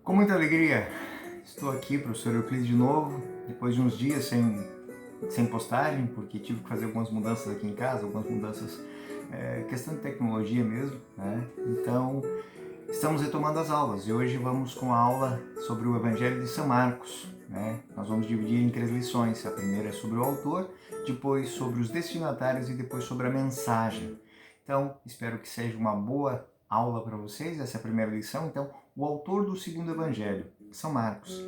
Com muita alegria, estou aqui, professor Euclides, de novo, depois de uns dias sem postagem, porque tive que fazer algumas mudanças aqui em casa, algumas mudanças, questão de tecnologia mesmo, né? Então, estamos retomando as aulas e hoje vamos com a aula sobre o Evangelho de São Marcos, né? Nós vamos dividir em 3 lições, a primeira é sobre o autor, depois sobre os destinatários e depois sobre a mensagem. Então, espero que seja uma boa aula para vocês, essa é a primeira lição. Então, o autor do segundo evangelho, São Marcos.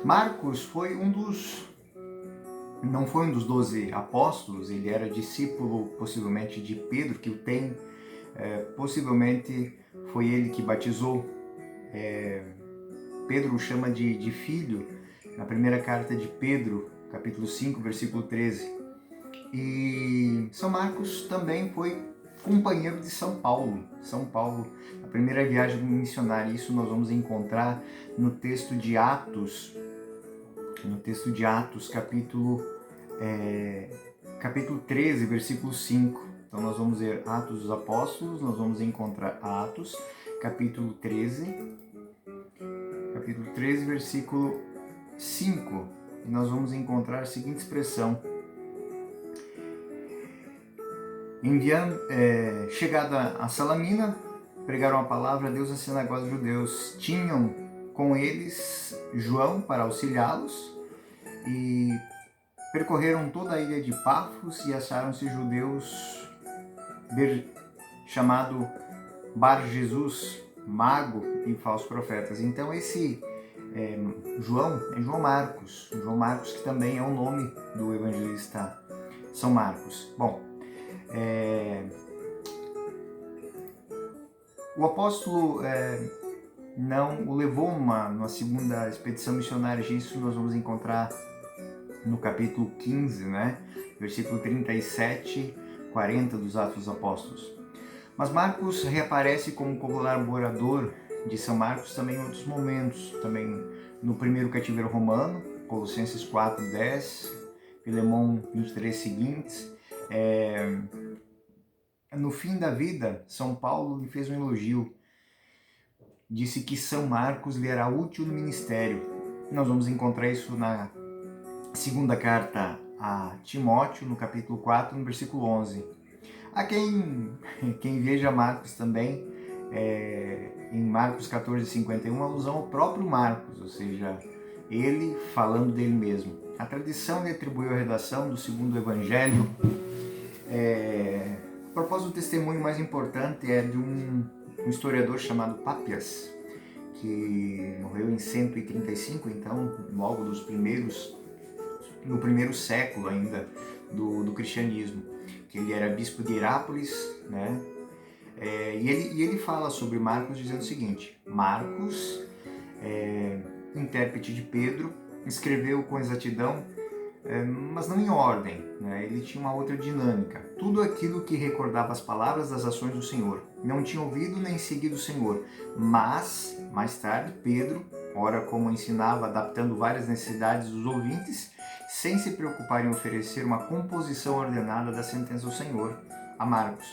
Marcos foi não foi um dos 12 apóstolos, ele era discípulo possivelmente de Pedro, que o tem, possivelmente foi ele que batizou. Pedro o chama de filho, na primeira carta de Pedro, capítulo 5, versículo 13. E São Marcos também foi companheiro de São Paulo. São Paulo, a primeira viagem missionária, isso nós vamos encontrar no texto de Atos, capítulo 13, versículo 5. Então nós vamos ver Atos dos Apóstolos, nós vamos encontrar Atos, capítulo 13, versículo 5. E nós vamos encontrar a seguinte expressão: chegada a Salamina, pregaram a palavra a Deus nas sinagogas dos judeus. Tinham com eles João para auxiliá-los e percorreram toda a ilha de Pafos e acharam-se judeus chamado Bar Jesus, mago e falsos profetas. Então esse João é João Marcos, que também é o nome do evangelista São Marcos. Bom, o apóstolo não o levou numa segunda expedição missionária. Isso nós vamos encontrar no capítulo 15, né? Versículo 37, 40 dos Atos dos Apóstolos. Mas Marcos reaparece como colaborador de São Marcos também em outros momentos, também no primeiro cativeiro romano, Colossenses 4, 10, Filemão 23 seguintes. No fim da vida, São Paulo lhe fez um elogio. Disse que São Marcos lhe era útil no ministério. Nós vamos encontrar isso na segunda carta a Timóteo, no capítulo 4, no versículo 11. Há quem veja Marcos também, em Marcos 14, 51, alusão ao próprio Marcos, ou seja, ele falando dele mesmo. A tradição lhe atribuiu a redação do segundo evangelho. O propósito do testemunho mais importante é de um historiador chamado Pápias, que morreu em 135, então logo no primeiro século ainda do cristianismo, que ele era bispo de Herápolis, né? E ele fala sobre Marcos dizendo o seguinte: Marcos, intérprete de Pedro, escreveu com exatidão, mas não em ordem, né? Ele tinha uma outra dinâmica. Tudo aquilo que recordava as palavras das ações do Senhor. Não tinha ouvido nem seguido o Senhor, mas, mais tarde, Pedro, ora como ensinava, adaptando várias necessidades dos ouvintes, sem se preocupar em oferecer uma composição ordenada da sentença do Senhor, a Marcos.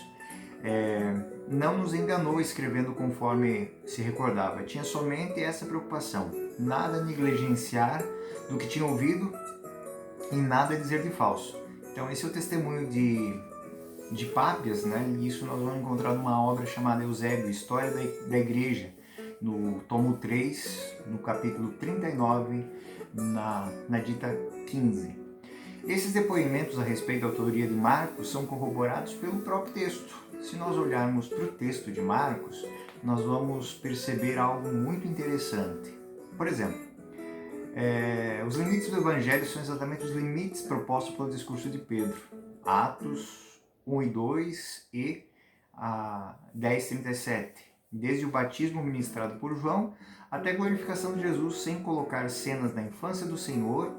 Não nos enganou escrevendo conforme se recordava. Tinha somente essa preocupação: nada negligenciar do que tinha ouvido e nada dizer de falso. Então esse é o testemunho de Pápias, né? E isso nós vamos encontrar numa obra chamada Eusébio, História da Igreja, no tomo 3, no capítulo 39, na dita 15. Esses depoimentos a respeito da autoria de Marcos são corroborados pelo próprio texto. Se nós olharmos para o texto de Marcos, nós vamos perceber algo muito interessante. Por exemplo, os limites do Evangelho são exatamente os limites propostos pelo discurso de Pedro. Atos 1 e 2 e 10, 37. Desde o batismo ministrado por João até a glorificação de Jesus, sem colocar cenas da infância do Senhor,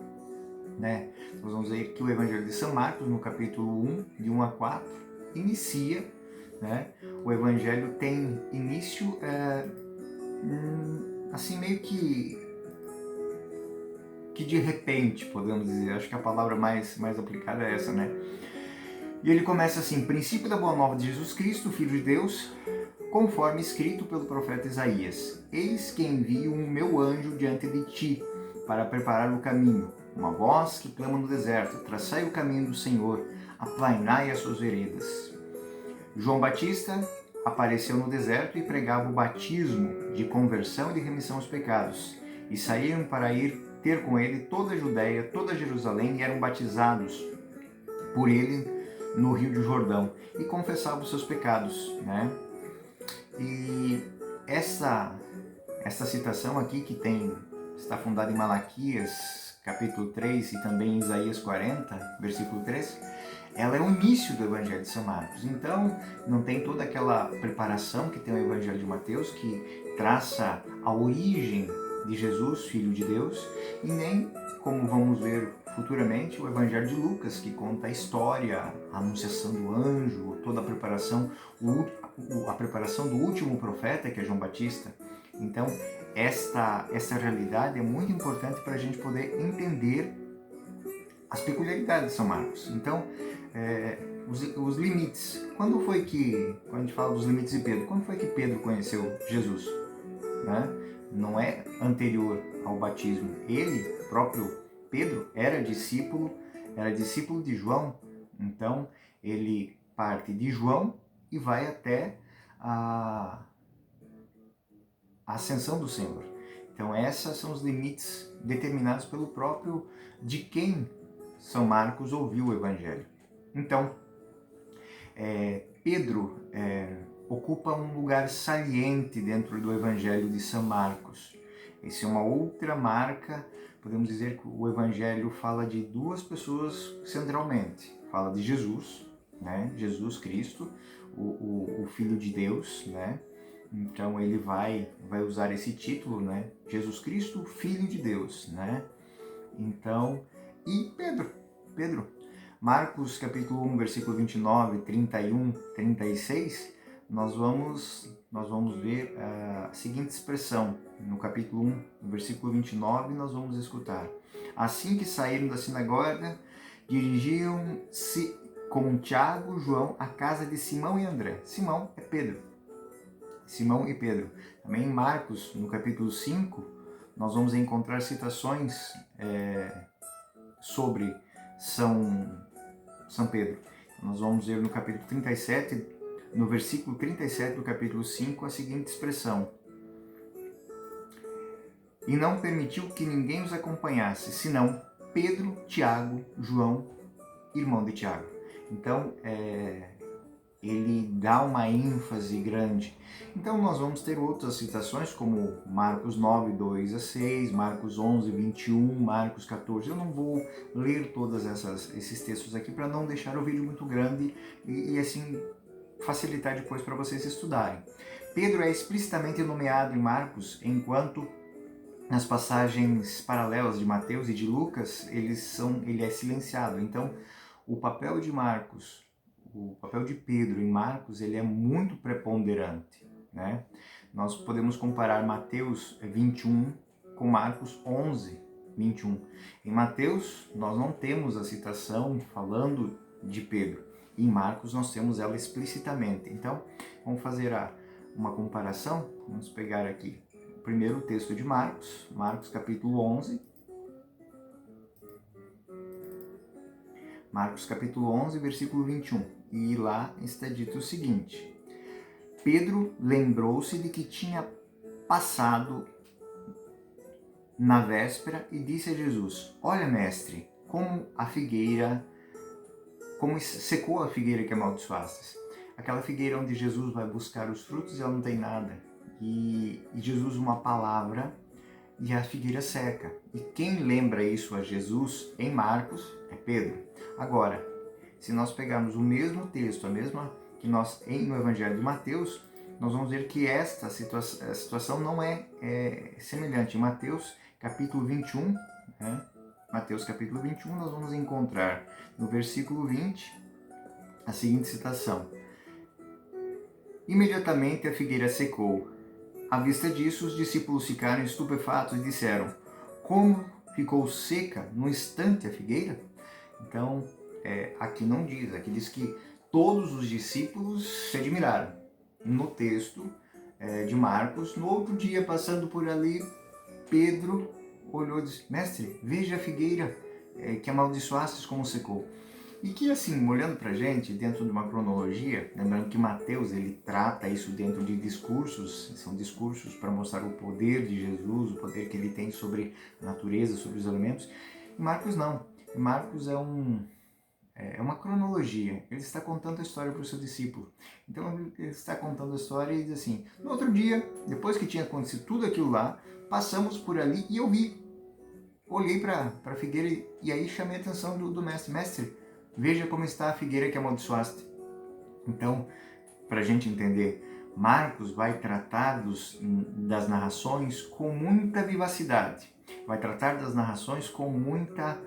né? Nós vamos ver que o Evangelho de São Marcos, no capítulo 1, de 1 a 4, inicia, né? O Evangelho tem início assim meio que de repente, podemos dizer. Acho que a palavra mais aplicada é essa, né? E ele começa assim: princípio da boa nova de Jesus Cristo, Filho de Deus, conforme escrito pelo profeta Isaías: Eis que envio o meu anjo diante de ti, para preparar o caminho. Uma voz que clama no deserto: traçai o caminho do Senhor, aplainai as suas veredas. João Batista apareceu no deserto e pregava o batismo de conversão e de remissão aos pecados. E saíram para ir ter com ele toda a Judéia, toda Jerusalém, e eram batizados por ele no Rio de Jordão, e confessavam os seus pecados, né? E essa citação aqui está fundada em Malaquias, capítulo 3, e também em Isaías 40, versículo 3, ela é o início do Evangelho de São Marcos. Então, não tem toda aquela preparação que tem o Evangelho de Mateus, que traça a origem de Jesus, Filho de Deus, e nem, como vamos ver futuramente, o Evangelho de Lucas, que conta a história, a anunciação do anjo, toda a preparação, a preparação do último profeta, que é João Batista. Então, essa realidade é muito importante para a gente poder entender as peculiaridades de São Marcos. Então, os limites. Quando a gente fala dos limites de Pedro, quando foi que Pedro conheceu Jesus? Né? Não é anterior ao batismo. Ele, próprio Pedro, era discípulo de João. Então, ele parte de João e vai até a ascensão do Senhor. Então, esses são os limites determinados pelo próprio de quem São Marcos ouviu o Evangelho. Então, Pedro ocupa um lugar saliente dentro do Evangelho de São Marcos. Essa é uma outra marca, podemos dizer que o Evangelho fala de duas pessoas centralmente. Fala de Jesus, né? Jesus Cristo, o Filho de Deus, né? Então ele vai usar esse título, né? Jesus Cristo, Filho de Deus, né? Então, e Pedro. Marcos capítulo 1, versículo 29, 31, 36, nós vamos ver a seguinte expressão. No capítulo 1, no versículo 29, nós vamos escutar: Assim que saíram da sinagoga, dirigiam-se com Tiago, João, à casa de Simão e André. Simão é Pedro. Simão e Pedro. Também em Marcos, no capítulo 5, nós vamos encontrar citações sobre São Pedro. Nós vamos ver no capítulo 37, no versículo 37 do capítulo 5, a seguinte expressão: E não permitiu que ninguém os acompanhasse, senão Pedro, Tiago, João, irmão de Tiago. Então, ele dá uma ênfase grande. Então nós vamos ter outras citações, como Marcos 9, 2 a 6, Marcos 11, 21, Marcos 14. Eu não vou ler todos esses textos aqui para não deixar o vídeo muito grande e assim facilitar depois para vocês estudarem. Pedro é explicitamente nomeado em Marcos, enquanto nas passagens paralelas de Mateus e de Lucas ele é silenciado. Então o papel de Pedro em Marcos, ele é muito preponderante, né? Nós podemos comparar Mateus 21 com Marcos 11, 21. Em Mateus, nós não temos a citação falando de Pedro. Em Marcos, nós temos ela explicitamente. Então, vamos fazer uma comparação. Vamos pegar aqui o primeiro texto de Marcos, Marcos capítulo 11. Marcos capítulo 11, versículo 21. E lá está dito o seguinte: Pedro lembrou-se de que tinha passado na véspera e disse a Jesus: Olha, mestre, como secou a figueira que amaldiçoastes. Aquela figueira onde Jesus vai buscar os frutos e ela não tem nada. E Jesus usa uma palavra e a figueira seca. E quem lembra isso a Jesus em Marcos é Pedro. Agora, se nós pegarmos o mesmo texto, a mesma que no Evangelho de Mateus, nós vamos ver que esta situação não é semelhante. Em Mateus capítulo 21, né? Mateus capítulo 21, nós vamos encontrar no versículo 20 a seguinte citação: Imediatamente a figueira secou. À vista disso, os discípulos ficaram estupefatos e disseram: Como ficou seca no instante a figueira? Então, aqui não diz, aqui diz que todos os discípulos se admiraram, no texto de Marcos. No outro dia, passando por ali, Pedro olhou e disse: Mestre, veja a figueira que amaldiçoastes como secou. E que assim, olhando para a gente, dentro de uma cronologia, lembrando que Mateus ele trata isso dentro de discursos, são discursos para mostrar o poder de Jesus, o poder que ele tem sobre a natureza, sobre os elementos. E Marcos não. Marcos é uma cronologia. Ele está contando a história para o seu discípulo. Então ele está contando a história e diz assim: no outro dia, depois que tinha acontecido tudo aquilo lá, passamos por ali e eu vi. Olhei para a figueira e aí chamei a atenção do mestre. Mestre, veja como está a figueira que amaldiçoaste. Então, para a gente entender, Marcos vai tratar das narrações com muita vivacidade. Vai tratar das narrações com muita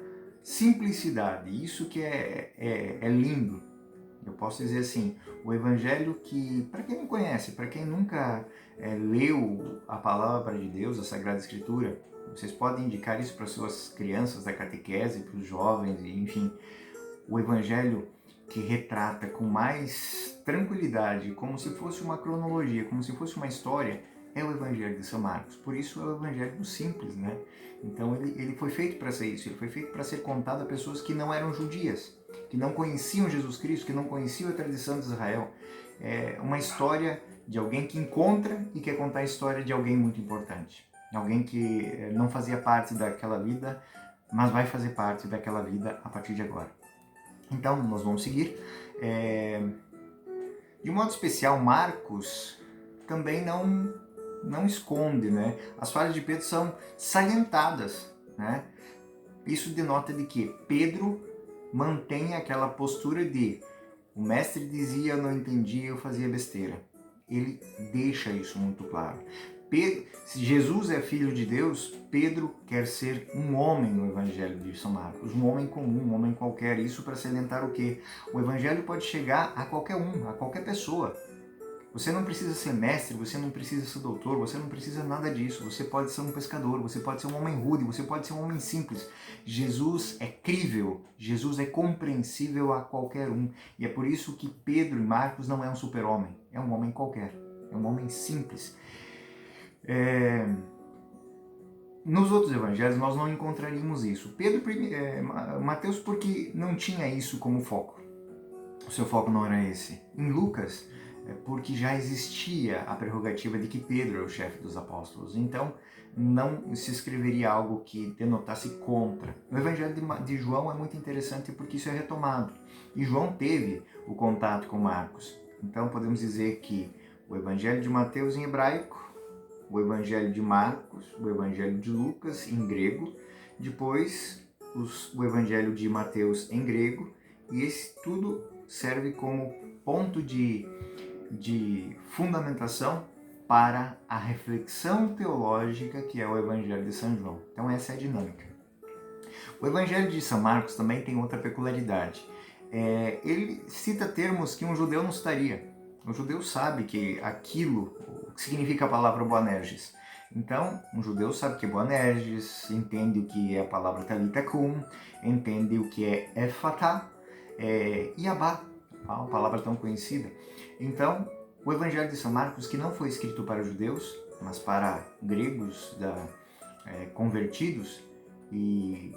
simplicidade. Isso que é lindo. Eu posso dizer assim, o evangelho que, para quem não conhece, para quem nunca leu a palavra de Deus, a Sagrada Escritura, vocês podem indicar isso para suas crianças da catequese, para os jovens, enfim. O evangelho que retrata com mais tranquilidade, como se fosse uma cronologia, como se fosse uma história, é o evangelho de São Marcos. Por isso é o evangelho simples, né? Então ele foi feito para ser isso, ele foi feito para ser contado a pessoas que não eram judias, que não conheciam Jesus Cristo, que não conheciam a tradição de Israel. É uma história de alguém que encontra e quer contar a história de alguém muito importante. Alguém que não fazia parte daquela vida, mas vai fazer parte daquela vida a partir de agora. Então, nós vamos seguir. De um modo especial, Marcos também não esconde, né? As falhas de Pedro são salientadas, né? Isso denota de que Pedro mantém aquela postura de o mestre dizia, eu não entendia, eu fazia besteira. Ele deixa isso muito claro. Pedro, se Jesus é filho de Deus, Pedro quer ser um homem no Evangelho de São Marcos, um homem comum, um homem qualquer. Isso para salientar o quê? O Evangelho pode chegar a qualquer um, a qualquer pessoa. Você não precisa ser mestre, você não precisa ser doutor, você não precisa nada disso. Você pode ser um pescador, você pode ser um homem rude, você pode ser um homem simples. Jesus é crível, Jesus é compreensível a qualquer um. E é por isso que Pedro e Marcos não é um super-homem, é um homem qualquer, é um homem simples. Nos outros evangelhos nós não encontraríamos isso. Mateus porque não tinha isso como foco. O seu foco não era esse. Em Lucas, porque já existia a prerrogativa de que Pedro é o chefe dos apóstolos. Então, não se escreveria algo que denotasse contra. O evangelho de João é muito interessante porque isso é retomado. E João teve o contato com Marcos. Então, podemos dizer que o evangelho de Mateus em hebraico, o evangelho de Marcos, o evangelho de Lucas em grego, depois o evangelho de Mateus em grego, e esse tudo serve como ponto de fundamentação para a reflexão teológica que é o evangelho de São João. Então essa é a dinâmica. O evangelho de São Marcos também tem outra peculiaridade. Ele cita termos que um judeu não citaria. O judeu sabe que aquilo, o que significa a palavra Boanerges. Então, um judeu sabe que é Boanerges, entende o que é a palavra Talita Kum, entende o que é Efatá, e Abá, uma palavra tão conhecida. Então, o Evangelho de São Marcos, que não foi escrito para judeus, mas para gregos convertidos e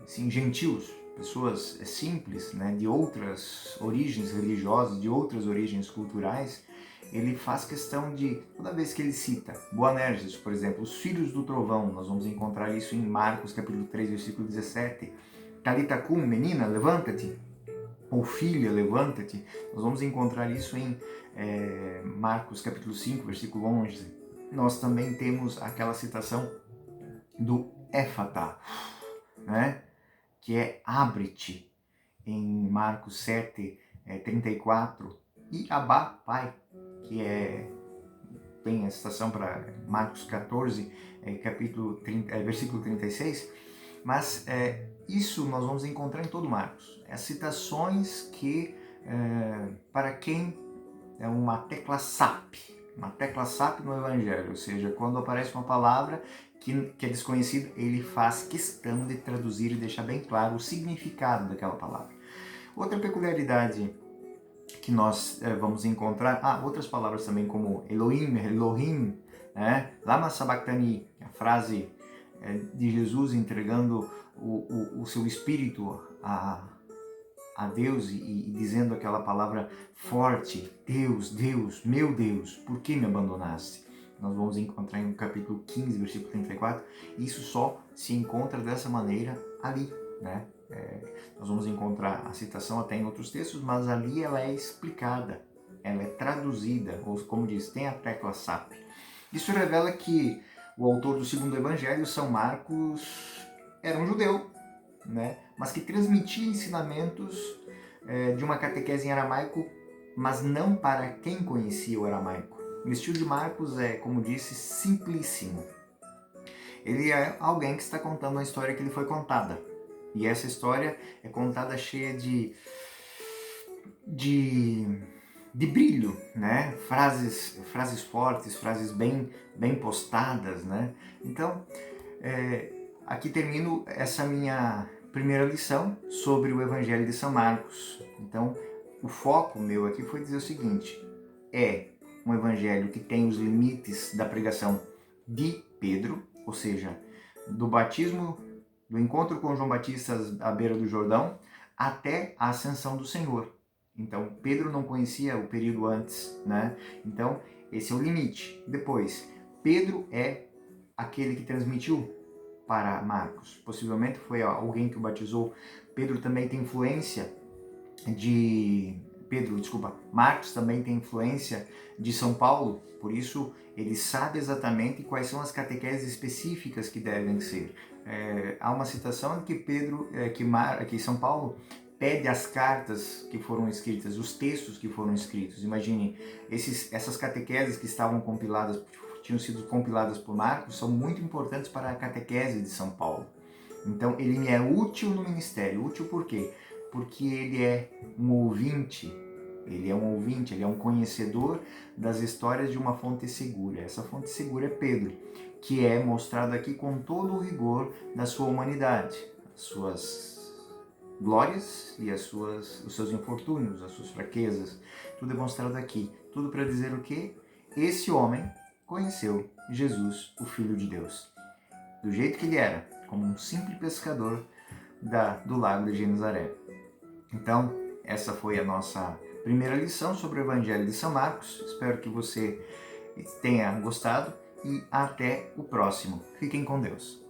sim, gentios, pessoas simples, né, de outras origens religiosas, de outras origens culturais, ele faz questão de, toda vez que ele cita Boanerges, por exemplo, os filhos do trovão, nós vamos encontrar isso em Marcos capítulo 3, versículo 17, Talita Kum, menina, levanta-te, ou filha, levanta-te, nós vamos encontrar isso em Marcos capítulo 5, versículo 11. Nós também temos aquela citação do Éfata, né? Que é abre-te, em Marcos 7, 34, e Abá, pai, que tem a citação para Marcos 14, versículo 36, mas isso nós vamos encontrar em todo Marcos. As citações que, para quem é uma tecla SAP no Evangelho, ou seja, quando aparece uma palavra que é desconhecida, ele faz questão de traduzir e deixar bem claro o significado daquela palavra. Outra peculiaridade que nós vamos encontrar, outras palavras também como Elohim, Elohim, né? Lama sabachthani, a frase de Jesus entregando o seu espírito a Deus e dizendo aquela palavra forte, Deus, Deus, meu Deus, por que me abandonaste? Nós vamos encontrar no capítulo 15, versículo 34, e isso só se encontra dessa maneira ali, né? Nós vamos encontrar a citação até em outros textos, mas ali ela é explicada, ela é traduzida, ou como diz, tem a tecla SAP. Isso revela que o autor do segundo evangelho, São Marcos, era um judeu, né? Mas que transmitia ensinamentos de uma catequese em aramaico, mas não para quem conhecia o aramaico. O estilo de Marcos é, como disse, simplíssimo. Ele é alguém que está contando uma história que lhe foi contada. E essa história é contada cheia de brilho, né? Frases fortes, frases bem postadas, né? Então, aqui termino essa minha primeira lição sobre o Evangelho de São Marcos. Então, o foco meu aqui foi dizer o seguinte: é um evangelho que tem os limites da pregação de Pedro, ou seja, do batismo, do encontro com João Batista à beira do Jordão, até a ascensão do Senhor. Então, Pedro não conhecia o período antes, né? Então, esse é o limite. Depois, Pedro é aquele que transmitiu para Marcos. Possivelmente foi alguém que o batizou. Pedro também tem influência Marcos também tem influência de São Paulo, por isso ele sabe exatamente quais são as catequeses específicas que devem ser. Há uma citação de que que São Paulo pede as cartas que foram escritas, os textos que foram escritos. Imagine, essas catequeses que tinham sido compiladas por Marcos, são muito importantes para a catequese de São Paulo. Então ele é útil no ministério. Útil por quê? Porque ele é um ouvinte, ele é um conhecedor das histórias de uma fonte segura. Essa fonte segura é Pedro, que é mostrado aqui com todo o rigor da sua humanidade, as suas glórias e os seus infortúnios, as suas fraquezas. Tudo é mostrado aqui. Tudo para dizer o quê? Esse homem conheceu Jesus, o Filho de Deus, do jeito que ele era, como um simples pescador do lago de Genezaré. Então, essa foi a nossa primeira lição sobre o Evangelho de São Marcos. Espero que você tenha gostado e até o próximo. Fiquem com Deus.